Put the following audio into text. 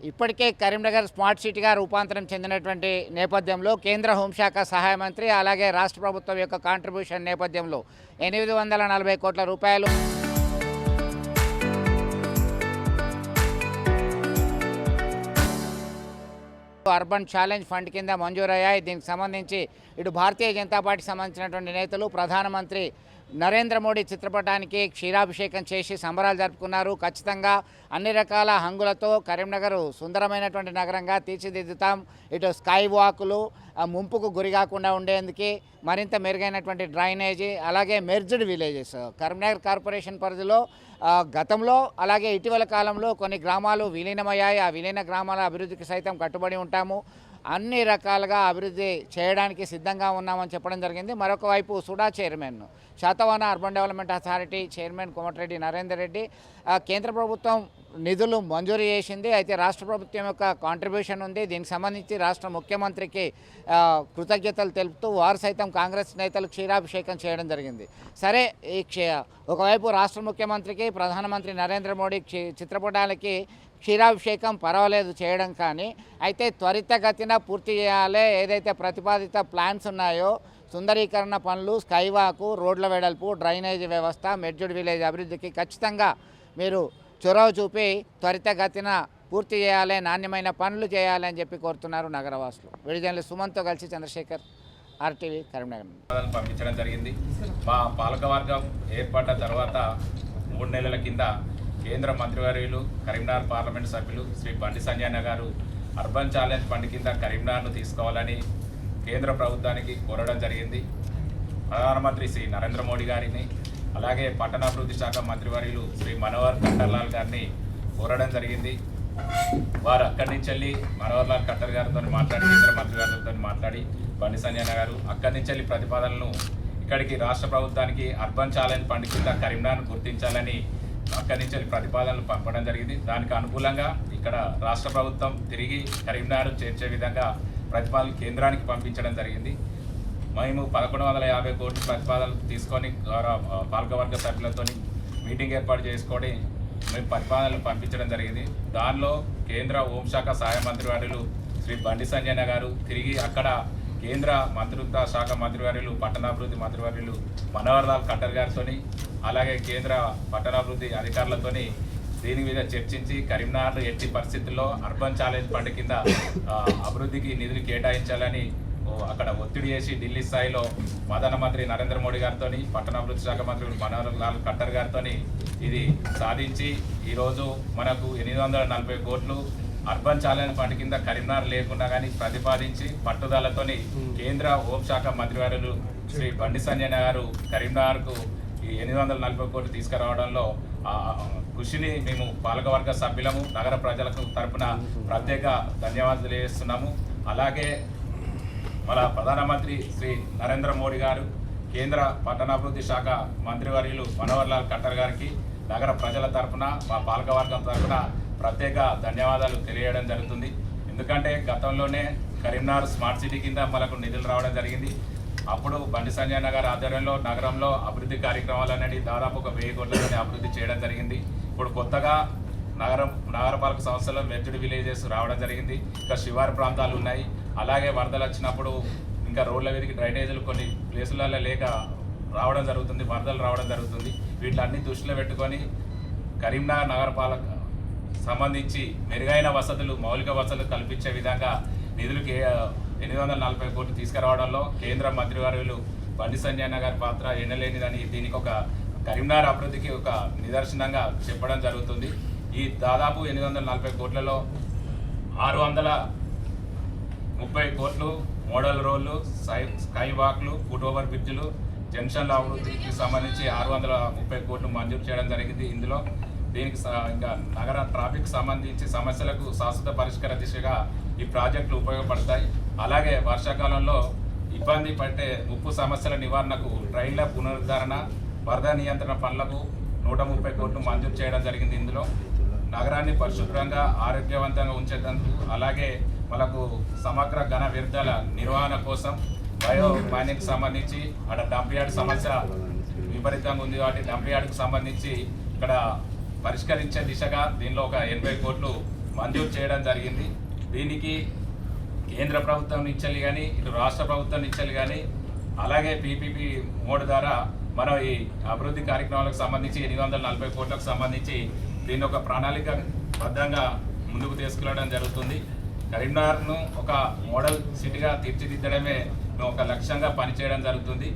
ఇప్పటికే కరీంనగర్ స్మార్ట్ సిటీగా రూపాంతరం చెందినటువంటి నేపథ్యంలో కేంద్ర హోంశాఖ సహాయ మంత్రి అలాగే రాష్ట్ర ప్రభుత్వం యొక్క కాంట్రిబ్యూషన్ నేపథ్యంలో 840 కోట్ల రూపాయలు అర్బన్ ఛాలెంజ్ ఫండ్ కింద మంజూరయ్యాయి. దీనికి సంబంధించి ఇటు భారతీయ జనతా పార్టీకి సంబంధించినటువంటి నేతలు ప్రధానమంత్రి నరేంద్ర మోడీ చిత్రపటానికి క్షీరాభిషేకం చేసి సంబరాలు జరుపుకున్నారు. ఖచ్చితంగా అన్ని రకాల హంగులతో కరీంనగర్ సుందరమైనటువంటి నగరంగా తీర్చిదిద్దుతాం. ఇటు స్కై వాకులు ముంపుకు గురి కాకుండా ఉండేందుకు మరింత మెరుగైనటువంటి డ్రైనేజీ అలాగే మెర్జ్డ్ విలేజెస్ కరీంనగర్ కార్పొరేషన్ పరిధిలో గతంలో అలాగే ఇటీవల కాలంలో కొన్ని గ్రామాలు విలీనమయ్యాయి. ఆ విలీన గ్రామాల అభివృద్ధికి సైతం కట్టుబడి ఉంటాము. అన్ని రకాలుగా అభివృద్ధి చేయడానికి సిద్ధంగా ఉన్నామని చెప్పడం జరిగింది. మరొక వైపు SUDA chairman Satavahana urban development authority chairman Komatireddy Narender Reddy కేంద్ర ప్రభుత్వం నిధులు మంజూరు చేసింది. అయితే రాష్ట్ర ప్రభుత్వం యొక్క కాంట్రిబ్యూషన్ ఉంది. దీనికి సంబంధించి రాష్ట్ర ముఖ్యమంత్రికి కృతజ్ఞతలు తెలుపుతూ వారు సైతం కాంగ్రెస్ నేతలు క్షీరాభిషేకం చేయడం జరిగింది. సరే, ఈ ఒకవైపు రాష్ట్ర ముఖ్యమంత్రికి ప్రధానమంత్రి నరేంద్ర మోడీ చిత్రపటాలకి క్షీరాభిషేకం పర్వాలేదు చేయడం, కానీ అయితే త్వరితగతిన పూర్తి చేయాలి. ఏదైతే ప్రతిపాదిత ప్లాన్స్ ఉన్నాయో సుందరీకరణ పనులు, స్కైవాకు, రోడ్ల వెడల్పు, డ్రైనేజీ వ్యవస్థ, మెర్జ్డ్ విలేజ్ అభివృద్ధికి ఖచ్చితంగా మీరు చొరవ చూపి త్వరితగతిన పూర్తి చేయాలి, నాణ్యమైన పనులు చేయాలి అని చెప్పి కోరుతున్నారు నగరవాసులు. విడుదల సుమన్తో కలిసి చంద్రశేఖర్, ఆర్టీవీ, కరీంనగర్. పంపించడం జరిగింది. మా పాలకవర్గం ఏర్పడ్డ తర్వాత 3 నెలల కింద కేంద్ర మంత్రివర్యులు కరీంనగర్ పార్లమెంట్ సభ్యులు శ్రీ బండి సంజయ్ గారు అర్బన్ ఛాలెంజ్ ఫండ్ కింద కరీంనగర్ను తీసుకోవాలని కేంద్ర ప్రభుత్వానికి కోరడం జరిగింది. ప్రధానమంత్రి శ్రీ నరేంద్ర మోడీ గారిని అలాగే పట్టణాభివృద్ధి శాఖ మంత్రివర్యులు శ్రీ మనోహర్ ఖట్టర్ గారిని కోరడం జరిగింది. వారు అక్కడి నుంచి వెళ్ళి మనోహర్ లాల్ ఖట్టర్ గారితో మాట్లాడి కేంద్ర మంత్రివర్యులతో మాట్లాడి బండి సంజయ్ గారు అక్కడి నుంచి వెళ్ళి ప్రతిపాదనలను ఇక్కడికి రాష్ట్ర ప్రభుత్వానికి అర్బన్ ఛాలెంజ్ ఫండ్ కింద కరీంనగర్ను గుర్తించాలని అక్కడి నుంచి ప్రతిపాదనలు పంపడం జరిగింది. దానికి అనుకూలంగా ఇక్కడ రాష్ట్ర ప్రభుత్వం తిరిగి కరీంనగర్ చేర్చే విధంగా ప్రతిపాదనలు కేంద్రానికి పంపించడం జరిగింది. మేము 1150 కోట్ల ప్రతిపాదనలు తీసుకొని పాలకవర్గ సభ్యులతో మీటింగ్ ఏర్పాటు చేసుకొని మేము ప్రతిపాదనలు పంపించడం జరిగింది. దానిలో కేంద్ర హోంశాఖ సహాయ మంత్రివర్యులు శ్రీ బండి సంజయ్ గారు తిరిగి అక్కడ కేంద్ర మంత్రిత్వ శాఖ మంత్రివర్యులు పట్టణాభివృద్ధి మంత్రివర్యులు మనోహర్ లాల్ ఖట్టర్ గారితో అలాగే కేంద్ర పట్టణాభివృద్ధి అధికారులతో దీని మీద చర్చించి కరీంనగర్ ఎట్టి పరిస్థితుల్లో అర్బన్ ఛాలెంజ్ ఫండ్ కింద అభివృద్ధికి నిధులు కేటాయించాలని అక్కడ ఒత్తిడి చేసి ఢిల్లీ స్థాయిలో ప్రధానమంత్రి నరేంద్ర మోడీ గారితో పట్టణాభివృద్ధి శాఖ మంత్రి మనోహర్ లాల్ ఖట్టర్ గారితో ఇది సాధించి ఈరోజు మనకు 840 కోట్లు అర్బన్ ఛాలెంజ్ ఫండ్ కింద కరీంనగర్ లేకుండా కానీ ప్రతిపాదించి పట్టుదలతోని కేంద్ర హోంశాఖ మంత్రివర్యులు శ్రీ బండి సంజయ్ గారు కరీంనగర్కు ఈ 840 కోట్లు తీసుకురావడంలో కృషిని మేము పాలకవర్గ సభ్యులము నగర ప్రజలకు తరపున ప్రత్యేక ధన్యవాదాలు తెలియజేస్తున్నాము. అలాగే మన ప్రధానమంత్రి శ్రీ నరేంద్ర మోడీ గారు కేంద్ర పట్టణాభివృద్ధి శాఖ మంత్రివర్యులు మనోహర్ లాల్ ఖట్టర్ గారికి నగర ప్రజల తరపున మా పాలకవర్గం తరపున ప్రత్యేక ధన్యవాదాలు తెలియజేయడం జరుగుతుంది. ఎందుకంటే గతంలోనే కరీంనగర్ స్మార్ట్ సిటీ కింద మనకు నిధులు రావడం జరిగింది. అప్పుడు బండి సంజయ్ గారి ఆధ్వర్యంలో నగరంలో అభివృద్ధి కార్యక్రమాలు అనేది దాదాపు 1000 కోట్లతోనే అభివృద్ధి చేయడం జరిగింది. ఇప్పుడు కొత్తగా నగరపాలక సంస్థలో మెర్జ్డ్ విలేజెస్ రావడం జరిగింది. ఇంకా శివారు ప్రాంతాలు ఉన్నాయి. అలాగే వరదలు వచ్చినప్పుడు ఇంకా రోడ్ల మీదకి డ్రైనేజీలు కొన్ని ప్లేసులలో లేక రావడం జరుగుతుంది, వరదలు రావడం జరుగుతుంది. వీటిలన్నీ దృష్టిలో పెట్టుకొని కరీంనగర్ నగరపాలక సంబంధించి మెరుగైన వసతులు, మౌలిక వసతులు కల్పించే విధంగా నిధులకి 840 కోట్లు తీసుకురావడంలో కేంద్ర మంత్రివర్యులు బండి సంజయ్ గారి పాత్ర ఎన్నలేనిదని దీనికి ఒక కరీంనగర్ అభివృద్ధికి ఒక నిదర్శనంగా చెప్పడం జరుగుతుంది. ఈ దాదాపు 840 కోట్లలో 630 కోట్లు మోడల్ రోడ్లు, స్కై వాక్లు, ఫుట్ ఓవర్ బ్రిడ్జ్లు, జంక్షన్ల అభివృద్ధికి సంబంధించి 630 కోట్లు మంజూరు చేయడం జరిగింది. ఇందులో దీనికి ఇంకా నగర ట్రాఫిక్ సంబంధించి సమస్యలకు శాశ్వత పరిష్కార దిశగా ఈ ప్రాజెక్టులు ఉపయోగపడతాయి. అలాగే వర్షాకాలంలో ఇబ్బంది పడే ముప్పు సమస్యల నివారణకు ట్రైన్ల పునరుద్ధరణ, వరద నియంత్రణ పనులకు 130 కోట్లు మంజూరు చేయడం జరిగింది. ఇందులో నగరాన్ని పరిశుభ్రంగా ఆరోగ్యవంతంగా ఉంచేందుకు అలాగే మనకు సమగ్ర ఘన వ్యర్థాల నిర్వహణ కోసం బయో మైనింగ్కి సంబంధించి అక్కడ డంప్ యార్డ్ సమస్య విపరీతంగా ఉంది కాబట్టి డంప్ యార్డ్కి సంబంధించి ఇక్కడ పరిష్కరించే దిశగా దీనిలో ఒక 80 కోట్లు మంజూరు చేయడం జరిగింది. దీనికి కేంద్ర ప్రభుత్వం నుంచి కానీ ఇటు రాష్ట్ర ప్రభుత్వం నుంచి కానీ అలాగే పీపీపీ మోడ్ ద్వారా మనం ఈ అభివృద్ధి కార్యక్రమాలకు సంబంధించి 840 కోట్లకు సంబంధించి దీన్ని ఒక ప్రణాళికబద్ధంగా ముందుకు తీసుకెళ్లడం జరుగుతుంది. కరీంనగర్ను ఒక మోడల్ సిటీగా తీర్చిదిద్దడమే మేము ఒక లక్ష్యంగా పనిచేయడం జరుగుతుంది.